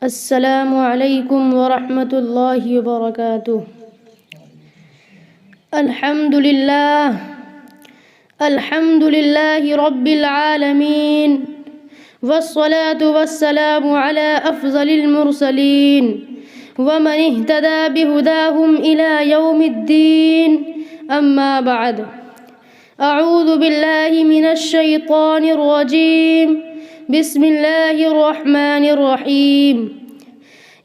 السلام علیکم ورحمۃ اللہ وبرکاتہ۔ الحمد للہ رب العالمین، والصلاة والسلام على افضل المرسلین، ومن اہتدى بہداہم الى یوم الدین، اما بعد، اعوذ باللہ من الشیطان الرجیم، بسم اللہ الرحمن الرحیم۔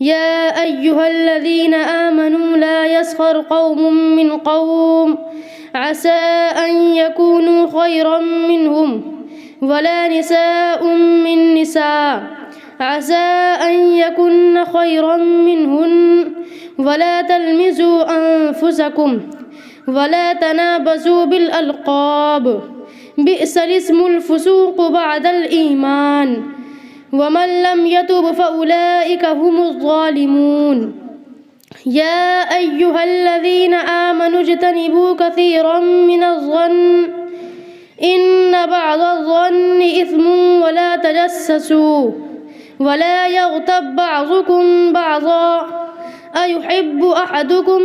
یا ایہا الذین آمنوا لا يسخر قوم من قوم عسى أن يكونوا خيرا منهم ولا نساء من نساء عسى أن يكن خيرا منهن ولا تلمزوا أنفسكم ولا تنابزوا بالألقاب بئس الاسم الفسوق بعد الإيمان ومن لم يتب فأولئك هم الظالمون۔ يا أيها الذين آمنوا اجتنبوا كثيرا من الظن إن بعض الظن إثم ولا تجسسوا ولا يغتب بعضكم بعضا أيحب أحدكم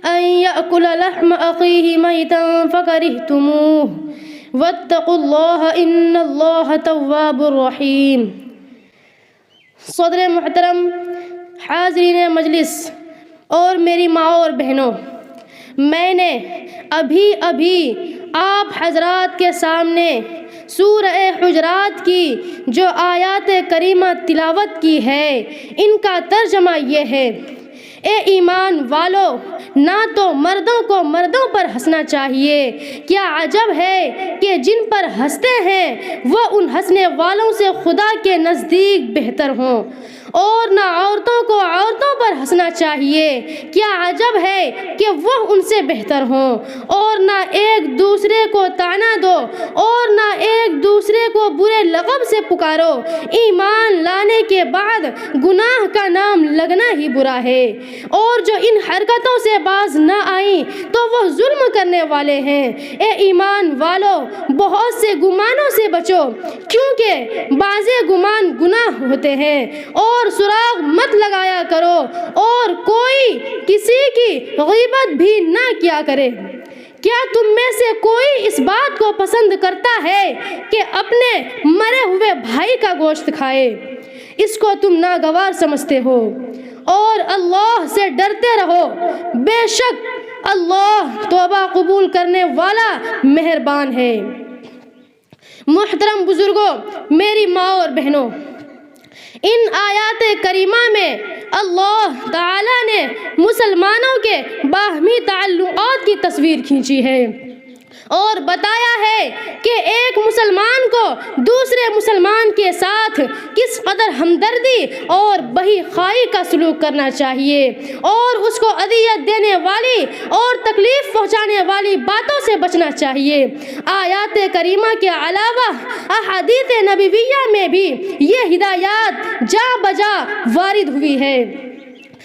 أن يأكل لحم أخيه ميتا فكرهتموه واتقوا الله إن الله تواب رحيم۔ صدر محترم، حاضرین مجلس اور میری ماں اور بہنوں، میں نے ابھی آپ حضرات کے سامنے سورہ حجرات کی جو آیات کریمہ تلاوت کی ہے، ان کا ترجمہ یہ ہے: اے ایمان والو، نہ تو مردوں کو مردوں پر ہنسنا چاہیے، کیا عجب ہے کہ جن پر ہنستے ہیں وہ ان ہنسنے والوں سے خدا کے نزدیک بہتر ہوں، اور نہ عورتوں کو عورتوں پر ہنسنا چاہیے، کیا عجب ہے کہ وہ ان سے بہتر ہوں، اور نہ ایک دوسرے کو طعنہ دو اور نہ ایک دوسرے کو برے لقب سے پکارو، ایمان لانے کے بعد گناہ کا نام لگنا ہی برا ہے، اور جو ان حرکتوں سے باز نہ آئیں تو وہ ظلم کرنے والے ہیں۔ اے ایمان والو، بہت سے گمانوں سے بچو، کیونکہ بعض گمان گناہ ہوتے ہیں، اور سراغ مت لگایا کرو، اور کوئی کسی کی غیبت بھی نہ کیا کرے۔ کیا تم میں سے کوئی اس بات کو پسند کرتا ہے کہ اپنے مرے ہوئے بھائی کا گوشت کھائے؟ اس کو تم ناگوار سمجھتے ہو، اور اللہ سے ڈرتے رہو، بے شک اللہ توبہ قبول کرنے والا مہربان ہے۔ محترم بزرگوں، میری ماں اور بہنوں، ان آیات کریمہ میں اللہ تعالیٰ نے مسلمانوں کے باہمی تعلقات کی تصویر کھینچی ہے، اور بتایا ہے کہ ایک مسلمان کو دوسرے مسلمان کے ساتھ کس قدر ہمدردی اور بہی خواہی کا سلوک کرنا چاہیے، اور اس کو اذیت دینے والی اور تکلیف پہنچانے والی باتوں سے بچنا چاہیے۔ آیات کریمہ کے علاوہ احادیث نبویہ میں بھی یہ ہدایات جا بجا وارد ہوئی ہے۔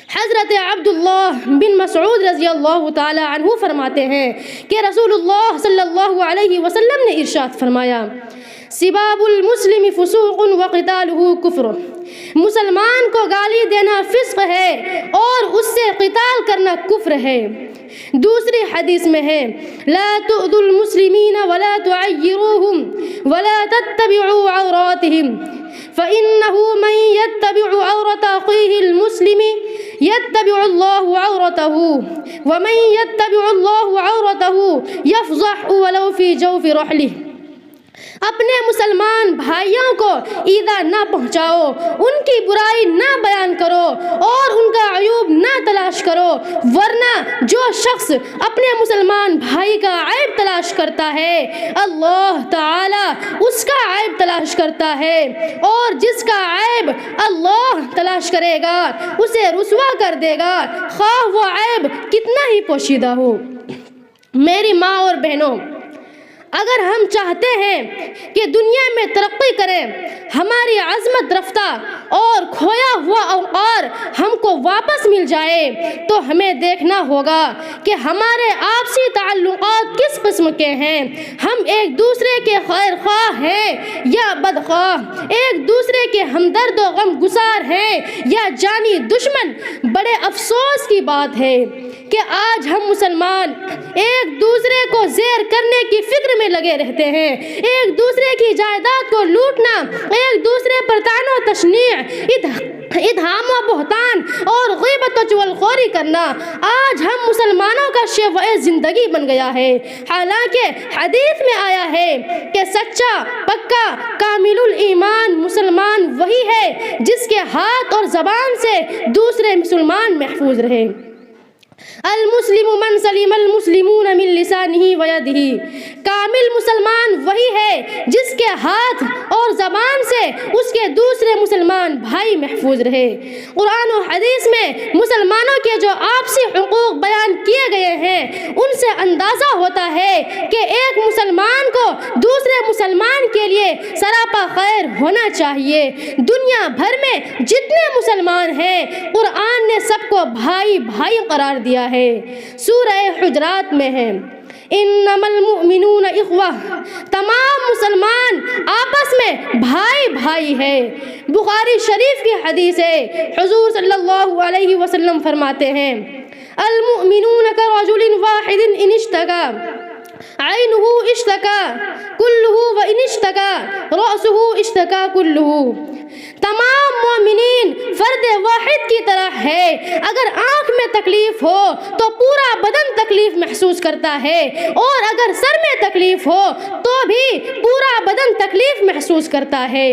حضرت عبداللہ بن مسعود رضی اللہ تعالی عنہ فرماتے ہیں کہ رسول اللہ صلی اللہ علیہ وسلم نے ارشاد فرمایا: سباب المسلم فسوق وقتالہ کفر، مسلمان کو گالی دینا فسق ہے اور اس سے قتال کرنا کفر ہے۔ دوسری حدیث میں ہے: لا تؤذوا المسلمین ولا تعیروہم ولا تتبعوا عوراتہم فإنه من يتبع عورة أخيه المسلم يتبع الله عورته ومن يتبع الله عورته يفضح ولو في جوف رحله۔ اپنے مسلمان بھائیوں کو ایذا نہ پہنچاؤ، ان کی برائی نہ بیان کرو اور ان کا عیوب نہ تلاش کرو، ورنہ جو شخص اپنے مسلمان بھائی کا عیب تلاش کرتا ہے، اللہ تعالی اس کا عیب تلاش کرتا ہے، اور جس کا عیب اللہ تلاش کرے گا اسے رسوا کر دے گا، خواہ وہ عیب کتنا ہی پوشیدہ ہو۔ میری ماں اور بہنوں، اگر ہم چاہتے ہیں کہ دنیا میں ترقی کریں، ہماری عظمت رفتہ اور کھویا ہوا اوقار ہم کو واپس مل جائے تو ہمیں دیکھنا ہوگا کہ ہمارے آپسی تعلقات کس قسم کے ہیں۔ ہم ایک دوسرے کے خیر خواہ ہیں یا بدخواہ، ایک دوسرے کے ہمدرد و غم گسار ہیں یا جانی دشمن۔ بڑے افسوس کی بات ہے کہ آج ہم مسلمان ایک دوسرے کو زیر کرنے کی فکر میں لگے رہتے ہیں، ایک دوسرے کی جائیداد کو لوٹنا، ایک دوسرے پر طعن و تشنیع، ادھام و بہتان اور غیبت و چغلخوری کرنا آج ہم مسلمانوں کا شیوہ زندگی بن گیا ہے۔ حالانکہ حدیث میں آیا ہے کہ سچا پکا کامل الایمان مسلمان وہی ہے جس کے ہاتھ اور زبان سے دوسرے مسلمان محفوظ رہے۔ المسلم من سلم المسلمون من لسانہ و یدہ، کامل مسلمان وہی ہے جس کے ہاتھ اور زبان سے اس کے دوسرے مسلمان بھائی محفوظ رہے۔ قرآن و حدیث میں مسلمانوں کے جو آپسی حقوق بیان کیے گئے ہیں ان سے اندازہ ہوتا ہے کہ ایک مسلمان کو دوسرے مسلمان کے لیے سراپا خیر ہونا چاہیے۔ دنیا بھر میں جتنے مسلمان ہیں قرآن نے سب کو بھائی بھائی قرار دیا ہے۔ سورہ حجرات میں ہے انما المؤمنون اخوہ، تمام مسلمان آپس میں بھائی بھائی ہے۔ بخاری شریف کی حدیث ہے، حضور صلی اللہ علیہ وسلم فرماتے ہیں المؤمنون کرجل واحد ان اشتکا عینہ اشتکا کلہ و ان اشتکا رأسہ اشتکا کلہ، تمام مومنین فرد واحد کی طرح ہے۔ اگر آنکھ میں تکلیف ہو تو پورا بدن تکلیف محسوس کرتا ہے، اور اگر سر میں تکلیف ہو تو بھی پورا بدن تکلیف محسوس کرتا ہے۔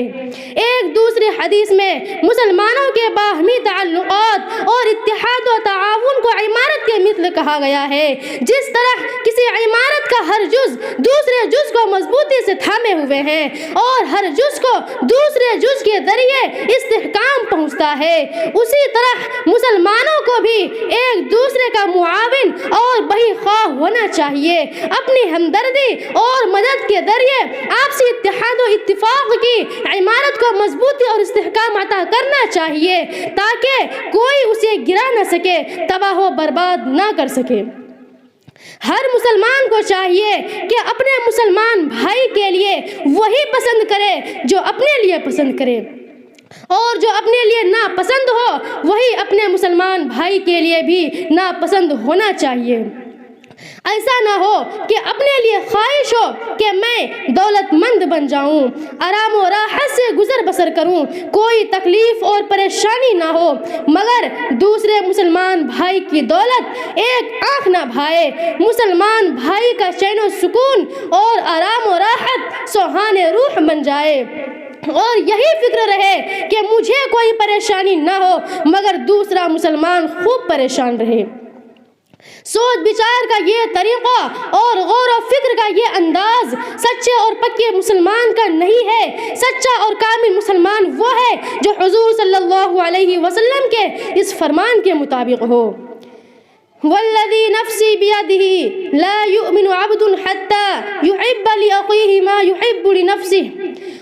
ایک دوسری حدیث میں مسلمانوں کے باہمی تعلقات اور اتحاد و تعاون کو عمارت کے مثل کہا گیا ہے۔ جس طرح کسی عمارت کا ہر جز دوسرے جز کو مضبوطی سے تھامے ہوئے ہیں اور ہر جز کو دوسرے جز کے ذریعے استحکام پہنچتا ہے، اسی طرح مسلمانوں کو بھی ایک دوسرے کا معاون اور بہی خواہ ہونا چاہیے۔ اپنی ہمدردی اور مدد کے ذریعے آپسی اتحاد و اتفاق کی عمارت کو مضبوطی اور استحکام عطا کرنا چاہیے تاکہ کوئی اسے گرا نہ سکے، تباہ و برباد نہ کر سکے۔ ہر مسلمان کو چاہیے کہ اپنے مسلمان بھائی کے لیے وہی پسند کرے جو اپنے لیے پسند کرے، اور جو اپنے لیے ناپسند ہو وہی اپنے مسلمان بھائی کے لیے بھی ناپسند ہونا چاہیے۔ ایسا نہ ہو کہ اپنے لیے خواہش ہو کہ میں دولت مند بن جاؤں، آرام و راحت سے گزر بسر کروں، کوئی تکلیف اور پریشانی نہ ہو، مگر دوسرے مسلمان بھائی کی دولت ایک آنکھ نہ بھائے۔ مسلمان بھائی کا چین و سکون اور آرام و راحت سوہان روح بن جائے، اور یہی فکر رہے کہ مجھے کوئی پریشانی نہ ہو مگر دوسرا مسلمان خوب پریشان رہے۔ سوچ بچار کا یہ طریقہ اور غور و فکر کا یہ انداز سچے اور پکے مسلمان کا نہیں ہے۔ سچا اور کامل مسلمان وہ ہے جو حضور صلی اللہ علیہ وسلم کے اس فرمان کے مطابق ہو۔ والذی نفسی بیدہ لا یؤمن عبد حتی یحب لأخیہ ما یحب لنفسہ،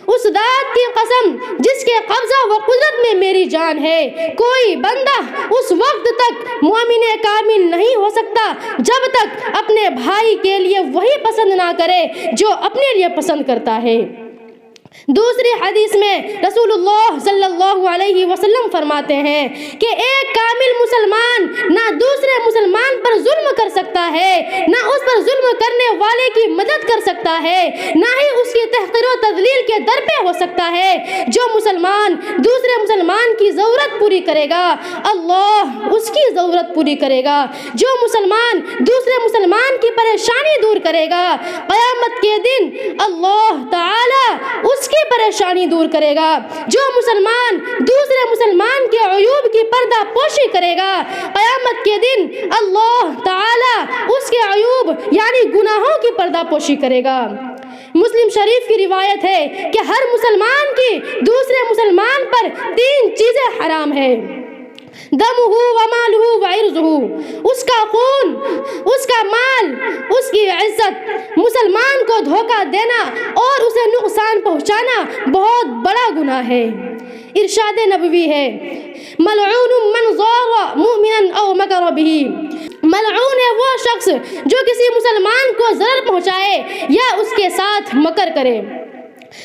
اس ذات کی قسم جس کے قبضہ و قدرت میں میری جان ہے، کوئی بندہ اس وقت تک مومن کامل نہیں ہو سکتا جب تک اپنے بھائی کے لیے وہی پسند نہ کرے جو اپنے لیے پسند کرتا ہے۔ دوسری حدیث میں رسول اللہ صلی اللہ علیہ وسلم فرماتے ہیں کہ ایک کامل مسلمان نہ دوسرے مسلمان پر ظلم کر سکتا ہے، نہ اس پر ظلم کرنے والے کی مدد کر سکتا ہے، نہ ہی اس کی تحقیر و تذلیل کے در پہ ہو سکتا ہے۔ جو مسلمان دوسرے مسلمان کی ضرورت پوری کرے گا اللہ اس کی ضرورت پوری کرے گا، جو مسلمان دوسرے مسلمان کی پریشانی دور کرے گا قیامت کے دن اللہ تعالی اس کی پریشانی دور کرے گا، جو مسلمان دوسرے مسلمان کے عیوب کی پردہ پوشی کرے گا قیامت کے دن اللہ تعالی اس کے عیوب یعنی گناہوں کی پردہ پوشی کرے گا۔ مسلم شریف کی روایت ہے کہ ہر مسلمان کی دوسرے مسلمان پر 3 چیزیں حرام ہے، دمہ و مالہ و عرضہ، اس کا خون، اس کا مال، اس کی عزت۔ مسلمان کو دھوکہ دینا اور اسے نقصان پہنچانا بہت بڑا گناہ ہے۔ ارشاد نبوی ہے ملعون من ضار ذکر بہ، ملعون ہے وہ شخص جو کسی مسلمان کو ضرر پہنچائے یا اس کے ساتھ مکر کرے۔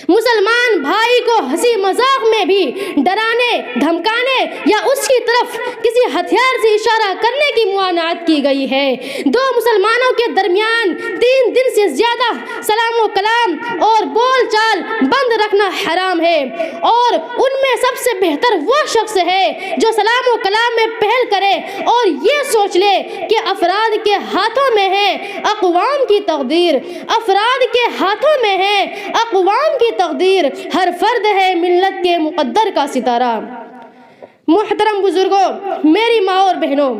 مسلمان بھائی کو ہنسی مذاق میں بھی ڈرانے دھمکانے یا اس کی طرف کسی ہتھیار سے اشارہ کرنے کی ممانعت کی گئی ہے۔ دو مسلمانوں کے درمیان 3 دن سے زیادہ سلام و کلام اور بول چال بند رکھنا حرام ہے، اور ان میں سب سے بہتر وہ شخص ہے جو سلام و کلام میں پہل کرے اور یہ سوچ لے کہ افراد کے ہاتھوں میں ہے اقوام کی تقدیر، افراد کے ہاتھوں میں ہے اقوام کی تقدیر، ہر فرد ہے ملت کے مقدر کا ستارہ۔ محترم بزرگوں، میری ماں اور بہنوں،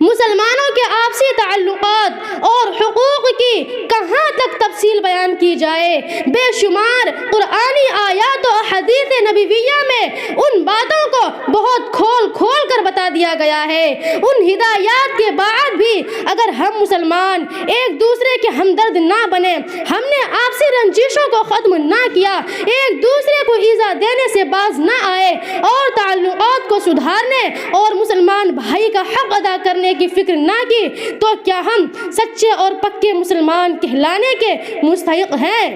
مسلمانوں کے آپسی تعلقات اور حقوق کی کہاں تک تفصیل بیان کی جائے؟ بے شمار قرآنی آیات و احادیث نبویہ میں ان باتوں کو بہت کھول کھول کر بتا دیا گیا ہے۔ ان ہدایات کے بعد بھی اگر ہم مسلمان ایک دوسرے کے ہمدرد نہ بنے، ہم نے آپسی رنجشوں کو ختم نہ کیا، ایک دوسرے کو ایذا دینے سے باز نہ آئے اور تعلقات کو سدھارنے اور مسلمان بھائی کا حق ادا کرنے کی فکر نہ کی، تو کیا ہم سچے اور پکے مسلمان کہلانے کے مستحق ہیں؟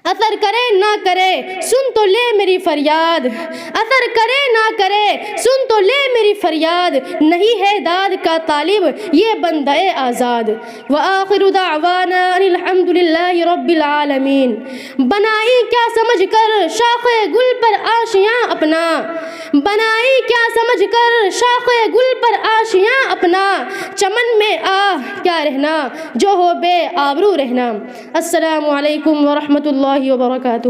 اثر کرے نہ کرے سن تو لے میری فریاد، اثر کرے نہ کرے سن تو لے میری فریاد، نہیں ہے داد کا طالب یہ بندہ آزاد۔ وآخر دعوانا ان الحمد للہ رب العالمین۔ بنائی کیا سمجھ کر شاخ گل پر آشیاں اپنا، بنائی کیا سمجھ کر شاخ گل پر آشیاں اپنا، چمن میں کیا رہنا جو ہو بے آبرو رہنا۔ السلام علیکم ورحمۃ اللہ وبرکاتہ۔